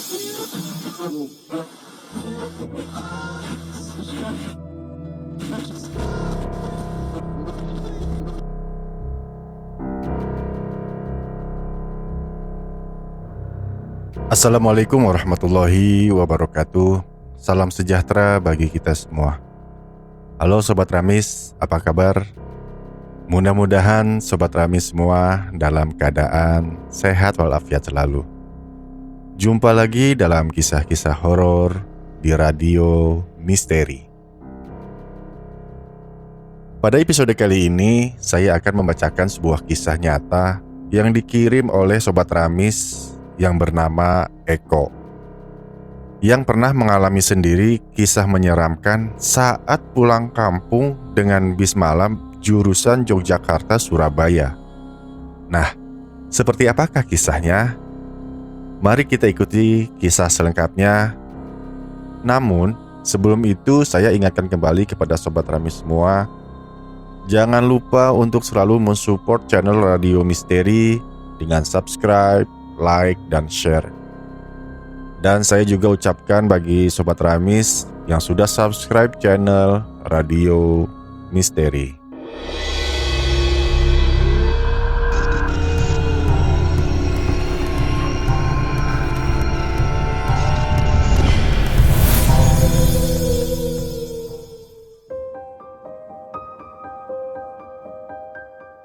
Assalamualaikum warahmatullahi wabarakatuh. Salam sejahtera bagi kita semua. Halo Sobat Ramis, apa kabar? Mudah-mudahan Sobat Ramis semua dalam keadaan sehat walafiat selalu. Jumpa lagi dalam kisah-kisah horor di Radio Misteri. Pada episode kali ini, saya akan membacakan sebuah kisah nyata yang dikirim oleh Sobat Ramis yang bernama Eko, yang pernah mengalami sendiri kisah menyeramkan saat pulang kampung dengan bis malam jurusan Yogyakarta-Surabaya. Nah, seperti apakah kisahnya? Mari kita ikuti kisah selengkapnya. Namun, sebelum itu saya ingatkan kembali kepada Sobat Ramis semua, jangan lupa untuk selalu mensupport channel Radio Misteri dengan subscribe, like, dan share. Dan saya juga ucapkan bagi Sobat Ramis yang sudah subscribe channel Radio Misteri.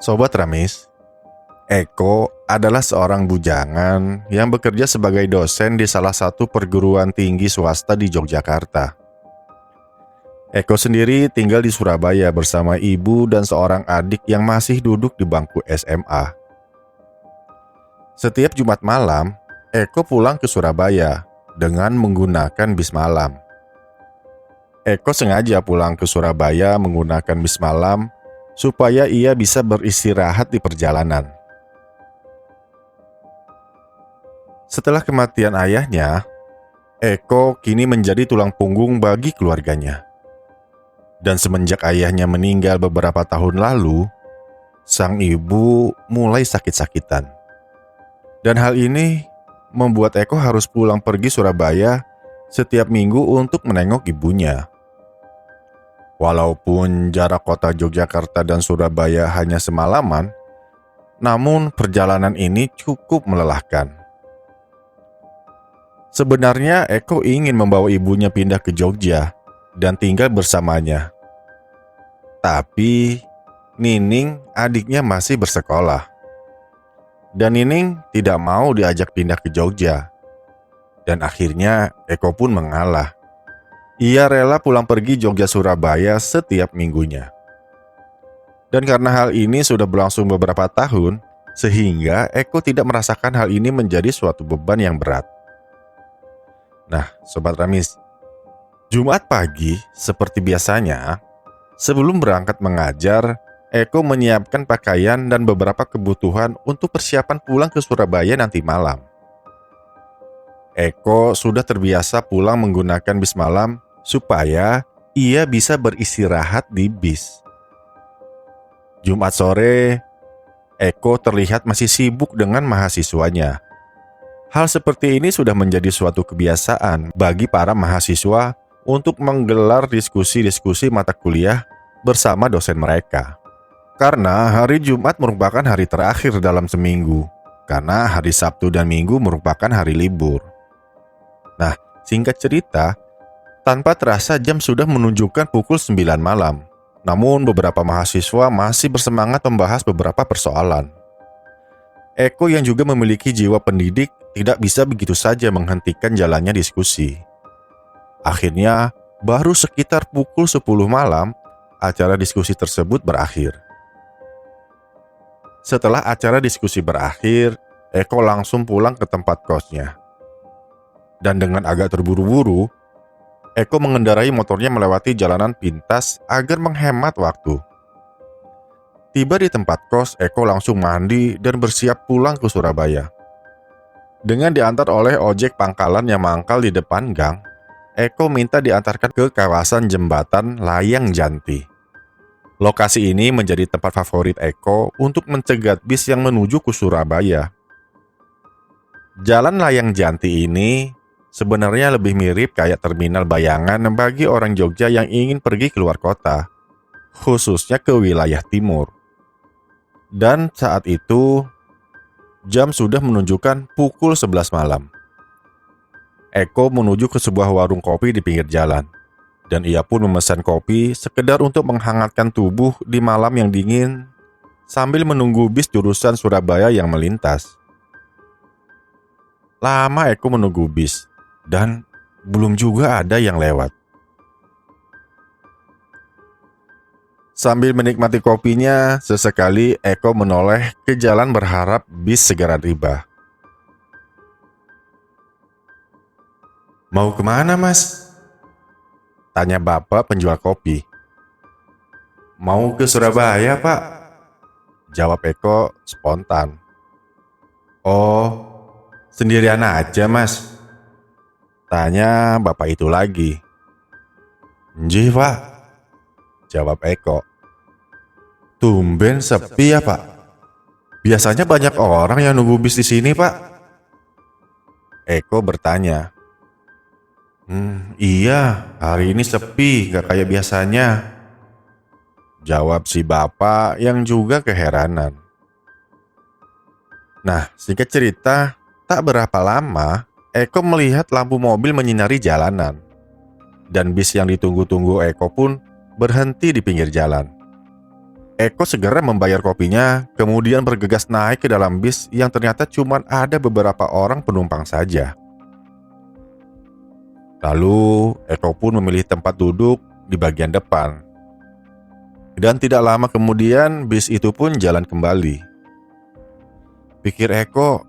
Sobat Ramis, Eko adalah seorang bujangan yang bekerja sebagai dosen di salah satu perguruan tinggi swasta di Yogyakarta. Eko sendiri tinggal di Surabaya bersama ibu dan seorang adik yang masih duduk di bangku SMA. Setiap Jumat malam, Eko pulang ke Surabaya dengan menggunakan bis malam. Eko sengaja pulang ke Surabaya menggunakan bis malam supaya ia bisa beristirahat di perjalanan. Setelah kematian ayahnya, Eko kini menjadi tulang punggung bagi keluarganya. Dan semenjak ayahnya meninggal beberapa tahun lalu, sang ibu mulai sakit-sakitan. Dan hal ini membuat Eko harus pulang pergi Surabaya setiap minggu untuk menengok ibunya. Walaupun jarak kota Yogyakarta dan Surabaya hanya semalaman, namun perjalanan ini cukup melelahkan. Sebenarnya Eko ingin membawa ibunya pindah ke Jogja dan tinggal bersamanya. Tapi Nining, adiknya, masih bersekolah. Dan Nining tidak mau diajak pindah ke Jogja. Dan akhirnya Eko pun mengalah. Ia rela pulang pergi Jogja Surabaya setiap minggunya. Dan karena hal ini sudah berlangsung beberapa tahun, sehingga Eko tidak merasakan hal ini menjadi suatu beban yang berat. Nah, Sobat Ramis, Jumat pagi seperti biasanya, sebelum berangkat mengajar, Eko menyiapkan pakaian dan beberapa kebutuhan untuk persiapan pulang ke Surabaya nanti malam. Eko sudah terbiasa pulang menggunakan bis malam supaya ia bisa beristirahat di bis. Jumat sore, Eko terlihat masih sibuk dengan mahasiswanya. Hal seperti ini sudah menjadi suatu kebiasaan bagi para mahasiswa untuk menggelar diskusi-diskusi mata kuliah bersama dosen mereka. Karena hari Jumat merupakan hari terakhir dalam seminggu, karena hari Sabtu dan Minggu merupakan hari libur. Nah, singkat cerita, tanpa terasa jam sudah menunjukkan pukul 9 malam. Namun beberapa mahasiswa masih bersemangat membahas beberapa persoalan. Eko yang juga memiliki jiwa pendidik tidak bisa begitu saja menghentikan jalannya diskusi. Akhirnya, baru sekitar pukul 10 malam, acara diskusi tersebut berakhir. Setelah acara diskusi berakhir, Eko langsung pulang ke tempat kosnya. Dan dengan agak terburu-buru, Eko mengendarai motornya melewati jalanan pintas agar menghemat waktu. Tiba di tempat kos, Eko langsung mandi dan bersiap pulang ke Surabaya. Dengan diantar oleh ojek pangkalan yang mangkal di depan gang, Eko minta diantarkan ke kawasan jembatan Layang Janti. Lokasi ini menjadi tempat favorit Eko untuk mencegat bis yang menuju ke Surabaya. Jalan Layang Janti ini sebenarnya lebih mirip kayak terminal bayangan bagi orang Jogja yang ingin pergi keluar kota, khususnya ke wilayah timur. Dan saat itu, jam sudah menunjukkan pukul 11 malam. Eko menuju ke sebuah warung kopi di pinggir jalan, dan ia pun memesan kopi sekedar untuk menghangatkan tubuh di malam yang dingin sambil menunggu bis jurusan Surabaya yang melintas. Lama Eko menunggu bis, dan belum juga ada yang lewat. Sambil menikmati kopinya, sesekali Eko menoleh ke jalan berharap bis segera tiba. "Mau kemana, Mas?" tanya bapak penjual kopi. "Mau ke Surabaya, Pak," jawab Eko spontan. "Oh, sendirian aja, Mas?" tanya bapak itu lagi. "Nggih, Pak," jawab Eko. "Tumben sepi ya, Pak? Biasanya banyak orang yang nunggu bis di sini, Pak." Eko bertanya. Iya, hari ini sepi, gak kayak biasanya," jawab si bapak yang juga keheranan. Nah, singkat cerita, tak berapa lama, Eko melihat lampu mobil menyinari jalanan. Dan bis yang ditunggu-tunggu Eko pun berhenti di pinggir jalan. Eko segera membayar kopinya, kemudian bergegas naik ke dalam bis yang ternyata cuma ada beberapa orang penumpang saja. Lalu, Eko pun memilih tempat duduk di bagian depan. Dan tidak lama kemudian, bis itu pun jalan kembali. Pikir Eko,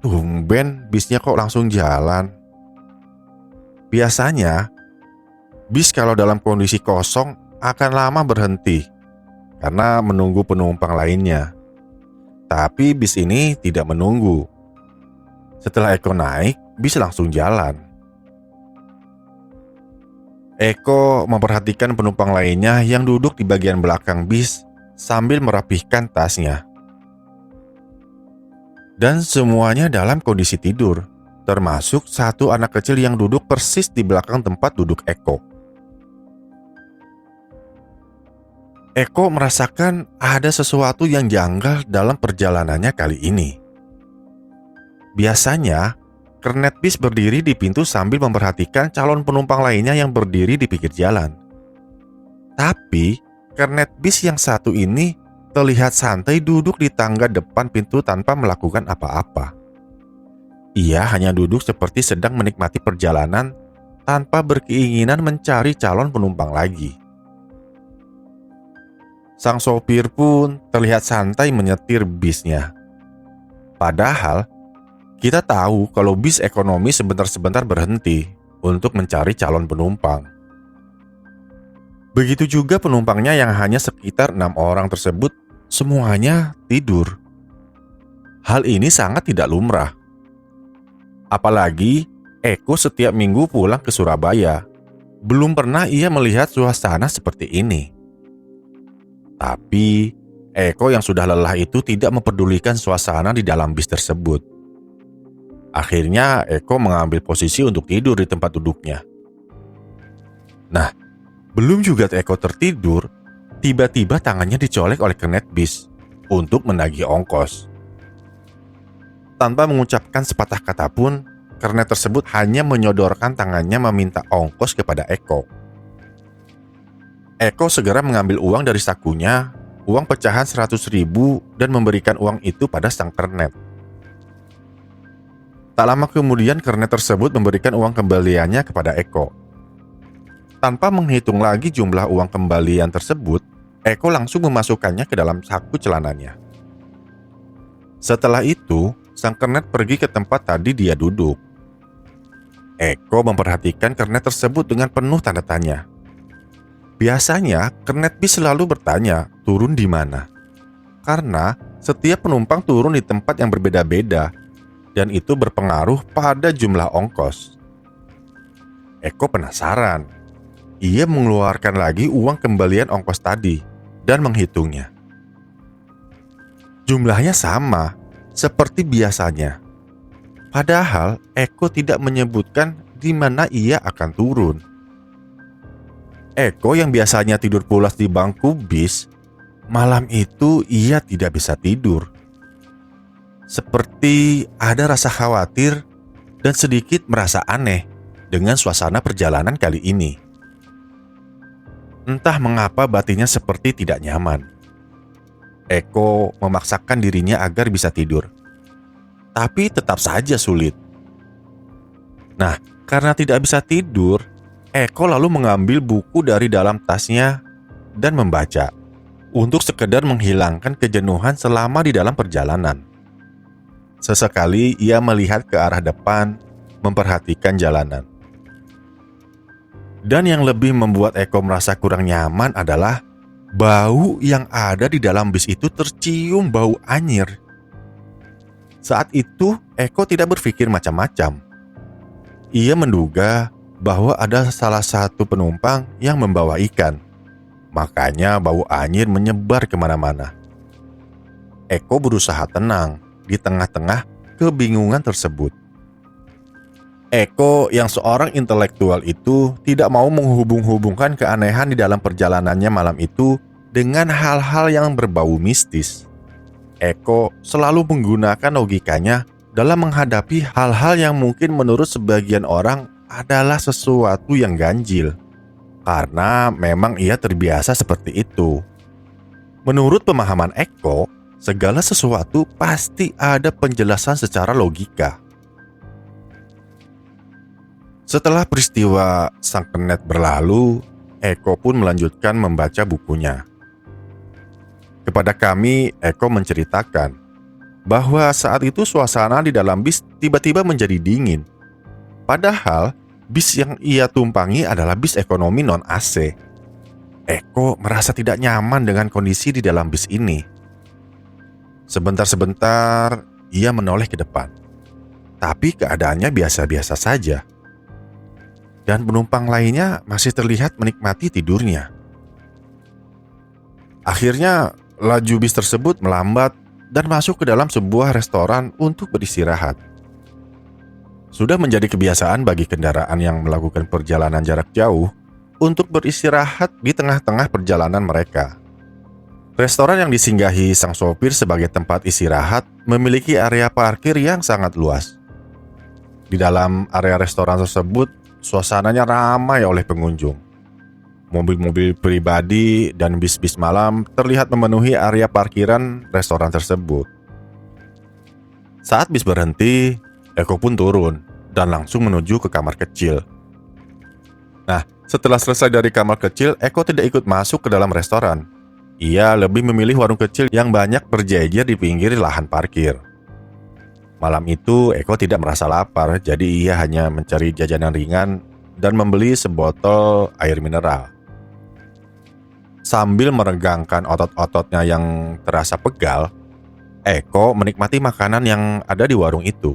tumben bisnya kok langsung jalan. Biasanya, bis kalau dalam kondisi kosong akan lama berhenti karena menunggu penumpang lainnya. Tapi bis ini tidak menunggu. Setelah Eko naik, bis langsung jalan. Eko memperhatikan penumpang lainnya yang duduk di bagian belakang bis sambil merapihkan tasnya. Dan semuanya dalam kondisi tidur, termasuk satu anak kecil yang duduk persis di belakang tempat duduk Eko. Eko merasakan ada sesuatu yang janggal dalam perjalanannya kali ini. Biasanya, kernet bis berdiri di pintu sambil memperhatikan calon penumpang lainnya yang berdiri di pinggir jalan. Tapi, kernet bis yang satu ini terlihat santai duduk di tangga depan pintu tanpa melakukan apa-apa. Ia hanya duduk seperti sedang menikmati perjalanan tanpa berkeinginan mencari calon penumpang lagi. Sang sopir pun terlihat santai menyetir bisnya. Padahal, kita tahu kalau bis ekonomi sebentar-sebentar berhenti untuk mencari calon penumpang. Begitu juga penumpangnya yang hanya sekitar 6 orang tersebut, semuanya tidur. Hal ini sangat tidak lumrah. Apalagi Eko setiap minggu pulang ke Surabaya. Belum pernah ia melihat suasana seperti ini. Tapi Eko yang sudah lelah itu tidak mempedulikan suasana di dalam bis tersebut. Akhirnya Eko mengambil posisi untuk tidur di tempat duduknya. Nah, belum juga Eko tertidur, tiba-tiba tangannya dicolek oleh kernet bis untuk menagih ongkos. Tanpa mengucapkan sepatah kata pun, kernet tersebut hanya menyodorkan tangannya meminta ongkos kepada Eko. Eko segera mengambil uang dari sakunya, uang pecahan 100.000 dan memberikan uang itu pada sang kernet. Tak lama kemudian kernet tersebut memberikan uang kembaliannya kepada Eko. Tanpa menghitung lagi jumlah uang kembalian tersebut, Eko langsung memasukkannya ke dalam saku celananya. Setelah itu, sang kernet pergi ke tempat tadi dia duduk. Eko memperhatikan kernet tersebut dengan penuh tanda tanya. Biasanya, kernet bis selalu bertanya, turun di mana? Karena setiap penumpang turun di tempat yang berbeda-beda, dan itu berpengaruh pada jumlah ongkos. Eko penasaran. Ia mengeluarkan lagi uang kembalian ongkos tadi dan menghitungnya. Jumlahnya sama, seperti biasanya. Padahal Eko tidak menyebutkan di mana ia akan turun. Eko yang biasanya tidur pulas di bangku bis, malam itu ia tidak bisa tidur. Seperti ada rasa khawatir dan sedikit merasa aneh dengan suasana perjalanan kali ini. Entah mengapa batinnya seperti tidak nyaman. Eko memaksakan dirinya agar bisa tidur, tapi tetap saja sulit. Nah, karena tidak bisa tidur, Eko lalu mengambil buku dari dalam tasnya dan membaca untuk sekedar menghilangkan kejenuhan selama di dalam perjalanan. Sesekali ia melihat ke arah depan, memperhatikan jalanan. Dan yang lebih membuat Eko merasa kurang nyaman adalah bau yang ada di dalam bis itu tercium bau anyir. Saat itu Eko tidak berpikir macam-macam. Ia menduga bahwa ada salah satu penumpang yang membawa ikan. Makanya bau anyir menyebar kemana-mana. Eko berusaha tenang di tengah-tengah kebingungan tersebut. Eko yang seorang intelektual itu tidak mau menghubung-hubungkan keanehan di dalam perjalanannya malam itu dengan hal-hal yang berbau mistis. Eko selalu menggunakan logikanya dalam menghadapi hal-hal yang mungkin menurut sebagian orang adalah sesuatu yang ganjil. Karena memang ia terbiasa seperti itu. Menurut pemahaman Eko, segala sesuatu pasti ada penjelasan secara logika. Setelah peristiwa sang penet berlalu, Eko pun melanjutkan membaca bukunya. Kepada kami, Eko menceritakan bahwa saat itu suasana di dalam bis tiba-tiba menjadi dingin. Padahal, bis yang ia tumpangi adalah bis ekonomi non-AC. Eko merasa tidak nyaman dengan kondisi di dalam bis ini. Sebentar-sebentar, ia menoleh ke depan. Tapi keadaannya biasa-biasa saja. Dan penumpang lainnya masih terlihat menikmati tidurnya. Akhirnya, laju bis tersebut melambat dan masuk ke dalam sebuah restoran untuk beristirahat. Sudah menjadi kebiasaan bagi kendaraan yang melakukan perjalanan jarak jauh untuk beristirahat di tengah-tengah perjalanan mereka. Restoran yang disinggahi sang sopir sebagai tempat istirahat memiliki area parkir yang sangat luas. Di dalam area restoran tersebut, suasananya ramai oleh pengunjung. Mobil-mobil pribadi dan bis-bis malam terlihat memenuhi area parkiran restoran tersebut. Saat bis berhenti, Eko pun turun dan langsung menuju ke kamar kecil. Nah, setelah selesai dari kamar kecil, Eko tidak ikut masuk ke dalam restoran. Ia lebih memilih warung kecil yang banyak berjejer di pinggir lahan parkir. Malam itu Eko tidak merasa lapar, jadi ia hanya mencari jajanan ringan dan membeli sebotol air mineral. Sambil meregangkan otot-ototnya yang terasa pegal, Eko menikmati makanan yang ada di warung itu.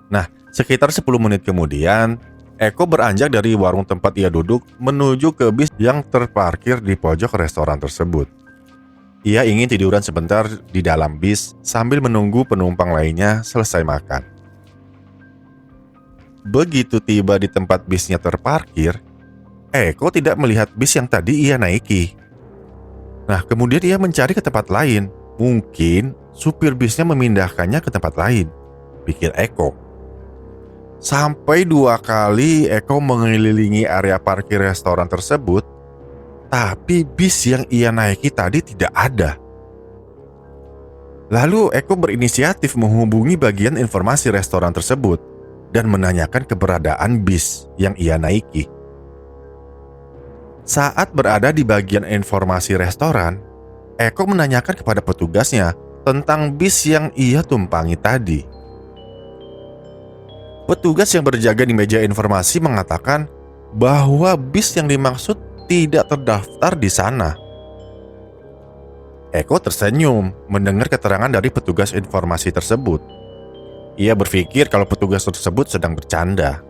Nah, sekitar 10 menit kemudian, Eko beranjak dari warung tempat ia duduk menuju ke bis yang terparkir di pojok restoran tersebut. Ia ingin tiduran sebentar di dalam bis sambil menunggu penumpang lainnya selesai makan. Begitu tiba di tempat bisnya terparkir, Eko tidak melihat bis yang tadi ia naiki. Nah, kemudian ia mencari ke tempat lain. Mungkin supir bisnya memindahkannya ke tempat lain, pikir Eko. Sampai 2 kali Eko mengelilingi area parkir restoran tersebut, tapi bis yang ia naiki tadi tidak ada. Lalu Eko berinisiatif menghubungi bagian informasi restoran tersebut dan menanyakan keberadaan bis yang ia naiki. Saat berada di bagian informasi restoran, Eko menanyakan kepada petugasnya tentang bis yang ia tumpangi tadi. Petugas yang berjaga di meja informasi mengatakan bahwa bis yang dimaksud tidak terdaftar di sana. Eko tersenyum mendengar keterangan dari petugas informasi tersebut. Ia berpikir kalau petugas tersebut sedang bercanda.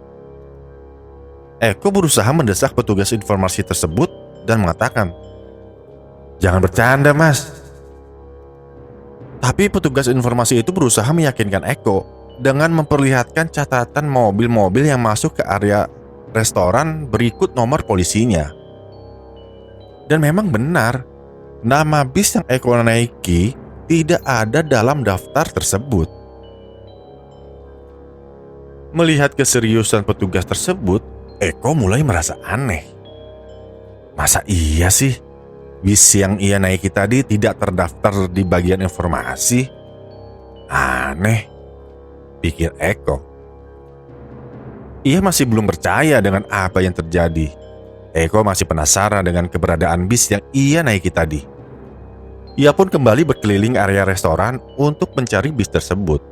Eko berusaha mendesak petugas informasi tersebut dan mengatakan, "Jangan bercanda, Mas." Tapi petugas informasi itu berusaha meyakinkan Eko dengan memperlihatkan catatan mobil-mobil yang masuk ke area restoran berikut nomor polisinya. Dan memang benar, nama bis yang Eko naiki tidak ada dalam daftar tersebut. Melihat keseriusan petugas tersebut, Eko mulai merasa aneh. Masa iya sih, bis yang ia naiki tadi tidak terdaftar di bagian informasi? Aneh, pikir Eko. Ia masih belum percaya dengan apa yang terjadi. Eko masih penasaran dengan keberadaan bis yang ia naiki tadi. Ia pun kembali berkeliling area restoran untuk mencari bis tersebut.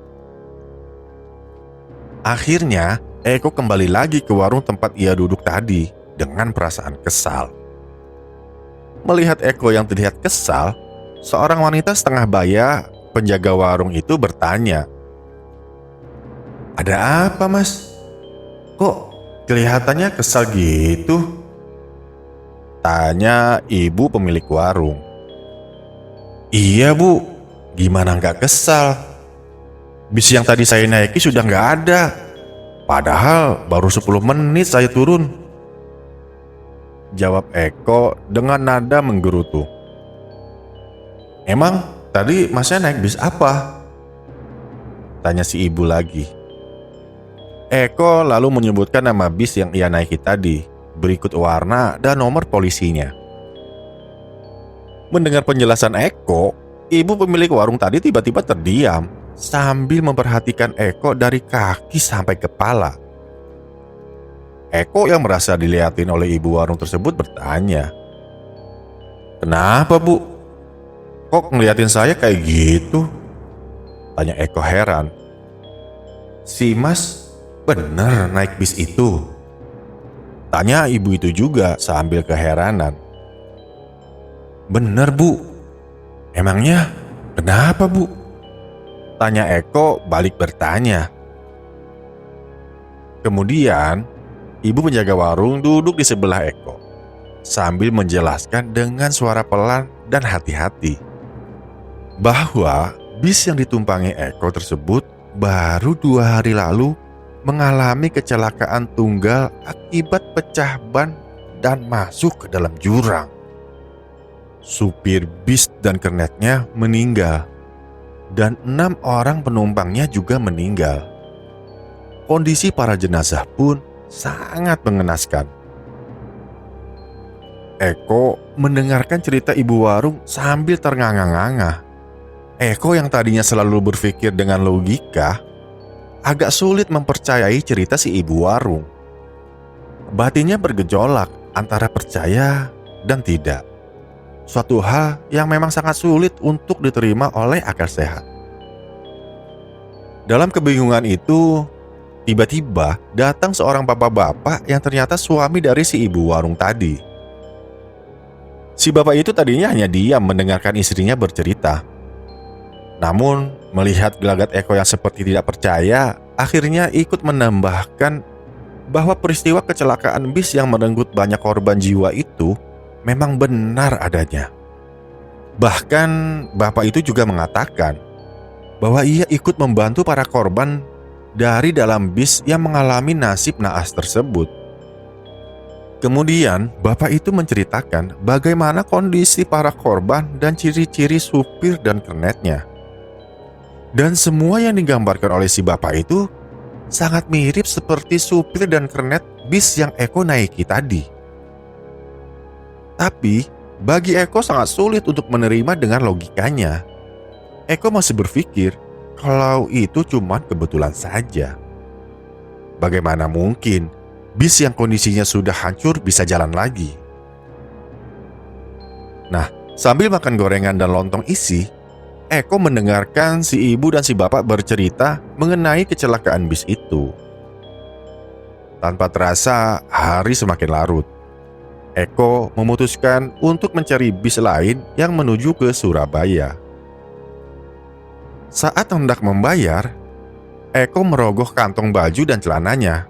Akhirnya, Eko kembali lagi ke warung tempat ia duduk tadi dengan perasaan kesal. Melihat Eko yang terlihat kesal, seorang wanita setengah baya penjaga warung itu bertanya, "Ada apa, Mas? Kok kelihatannya kesal gitu?" tanya ibu pemilik warung. "Iya, Bu, gimana nggak kesal? Bis yang tadi saya naiki sudah nggak ada. Padahal baru 10 menit saya turun," jawab Eko dengan nada menggerutu. "Emang tadi Masnya naik bis apa?" tanya si ibu lagi. Eko lalu menyebutkan nama bis yang ia naiki tadi, berikut warna dan nomor polisinya. Mendengar penjelasan Eko, ibu pemilik warung tadi tiba-tiba terdiam sambil memperhatikan Eko dari kaki sampai kepala. Eko yang merasa dilihatin oleh ibu warung tersebut bertanya, "Kenapa, Bu? Kok ngeliatin saya kayak gitu?" tanya Eko heran. "Si Mas bener naik bis itu?" tanya ibu itu juga sambil keheranan. "Bener, Bu. Emangnya kenapa, Bu?" tanya Eko balik bertanya. Kemudian, ibu penjaga warung duduk di sebelah Eko sambil menjelaskan dengan suara pelan dan hati-hati bahwa bis yang ditumpangi Eko tersebut baru 2 hari lalu mengalami kecelakaan tunggal akibat pecah ban dan masuk ke dalam jurang. Supir bis dan kernetnya meninggal, dan 6 orang penumpangnya juga meninggal. Kondisi para jenazah pun sangat mengenaskan. Eko mendengarkan cerita ibu warung sambil ternganga-nganga. Eko yang tadinya selalu berpikir dengan logika, agak sulit mempercayai cerita si ibu warung. Batinnya bergejolak antara percaya dan tidak. Suatu hal yang memang sangat sulit untuk diterima oleh akal sehat. Dalam kebingungan itu, tiba-tiba datang seorang bapak-bapak yang ternyata suami dari si ibu warung tadi. Si bapak itu tadinya hanya diam mendengarkan istrinya bercerita. Namun, melihat gelagat Eko yang seperti tidak percaya, akhirnya ikut menambahkan bahwa peristiwa kecelakaan bis yang merenggut banyak korban jiwa itu memang benar adanya. Bahkan, bapak itu juga mengatakan bahwa ia ikut membantu para korban dari dalam bis yang mengalami nasib naas tersebut. Kemudian, bapak itu menceritakan bagaimana kondisi para korban dan ciri-ciri supir dan kernetnya. Dan semua yang digambarkan oleh si bapak itu sangat mirip seperti supir dan kernet bis yang Eko naiki tadi. Tapi, bagi Eko sangat sulit untuk menerima dengan logikanya. Eko masih berpikir kalau itu cuma kebetulan saja. Bagaimana mungkin bis yang kondisinya sudah hancur bisa jalan lagi? Nah, sambil makan gorengan dan lontong isi, Eko mendengarkan si ibu dan si bapak bercerita mengenai kecelakaan bis itu. Tanpa terasa, hari semakin larut. Eko memutuskan untuk mencari bis lain yang menuju ke Surabaya. Saat hendak membayar, Eko merogoh kantong baju dan celananya.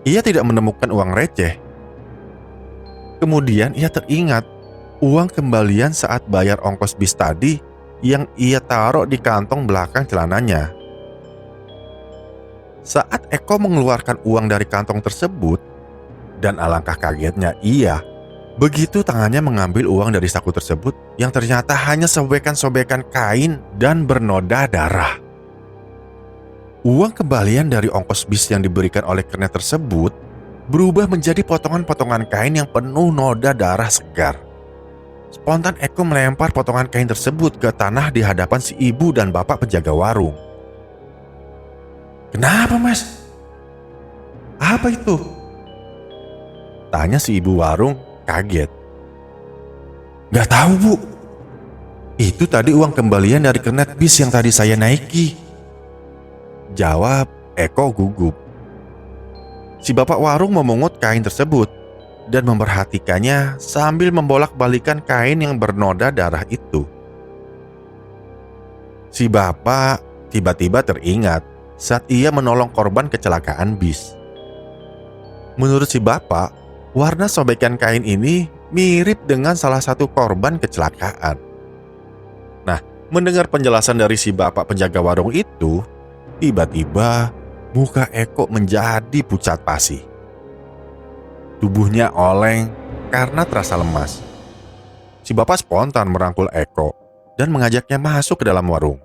Ia tidak menemukan uang receh. Kemudian ia teringat uang kembalian saat bayar ongkos bis tadi yang ia taruh di kantong belakang celananya. Saat Eko mengeluarkan uang dari kantong tersebut, dan alangkah kagetnya ia begitu tangannya mengambil uang dari saku tersebut yang ternyata hanya sobekan-sobekan kain dan bernoda darah. Uang kembalian dari ongkos bis yang diberikan oleh kernet tersebut berubah menjadi potongan-potongan kain yang penuh noda darah segar. Spontan Eko melempar potongan kain tersebut ke tanah di hadapan si ibu dan bapak penjaga warung. "Kenapa, Mas? Apa itu?" tanya si ibu warung kaget. "Gak tahu, Bu. Itu tadi uang kembalian dari kernet bis yang tadi saya naiki," jawab Eko gugup. Si bapak warung memungut kain tersebut dan memperhatikannya sambil membolak-balikan kain yang bernoda darah itu. Si bapak tiba-tiba teringat saat ia menolong korban kecelakaan bis. Menurut si bapak, warna sobekan kain ini mirip dengan salah satu korban kecelakaan. Nah, mendengar penjelasan dari si bapak penjaga warung itu, tiba-tiba muka Eko menjadi pucat pasi. Tubuhnya oleng karena terasa lemas. Si bapak spontan merangkul Eko dan mengajaknya masuk ke dalam warung.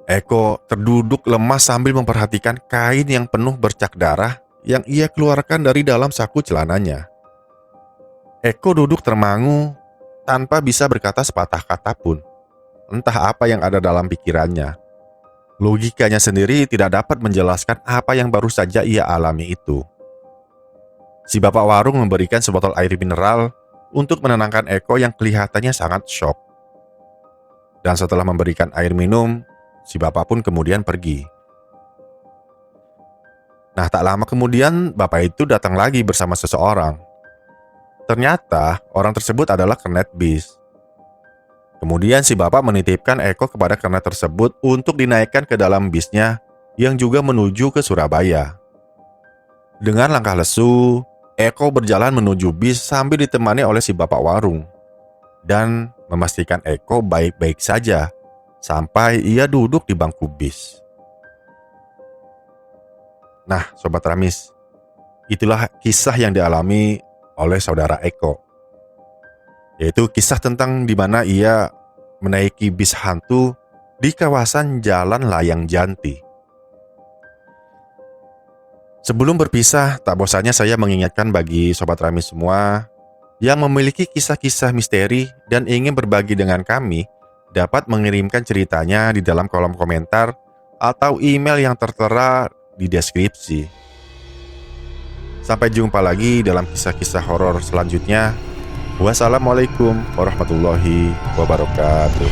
Eko terduduk lemas sambil memperhatikan kain yang penuh bercak darah yang ia keluarkan dari dalam saku celananya. Eko duduk termangu tanpa bisa berkata sepatah kata pun. Entah apa yang ada dalam pikirannya. Logikanya sendiri tidak dapat menjelaskan apa yang baru saja ia alami itu. Si bapak warung memberikan sebotol air mineral untuk menenangkan Eko yang kelihatannya sangat syok. Dan setelah memberikan air minum, si bapak pun kemudian pergi. Nah, tak lama kemudian bapak itu datang lagi bersama seseorang. Ternyata orang tersebut adalah kernet bis. Kemudian si bapak menitipkan Eko kepada kernet tersebut untuk dinaikkan ke dalam bisnya yang juga menuju ke Surabaya. Dengan langkah lesu, Eko berjalan menuju bis sambil ditemani oleh si bapak warung. Dan memastikan Eko baik-baik saja sampai ia duduk di bangku bis. Nah, Sobat Ramis, itulah kisah yang dialami oleh saudara Eko. Yaitu kisah tentang di mana ia menaiki bis hantu di kawasan Jalan Layang Janti. Sebelum berpisah, tak bosannya saya mengingatkan bagi Sobat Ramis semua yang memiliki kisah-kisah misteri dan ingin berbagi dengan kami, dapat mengirimkan ceritanya di dalam kolom komentar atau email yang tertera di deskripsi. Sampai jumpa lagi dalam kisah-kisah horor selanjutnya. Wassalamualaikum warahmatullahi wabarakatuh.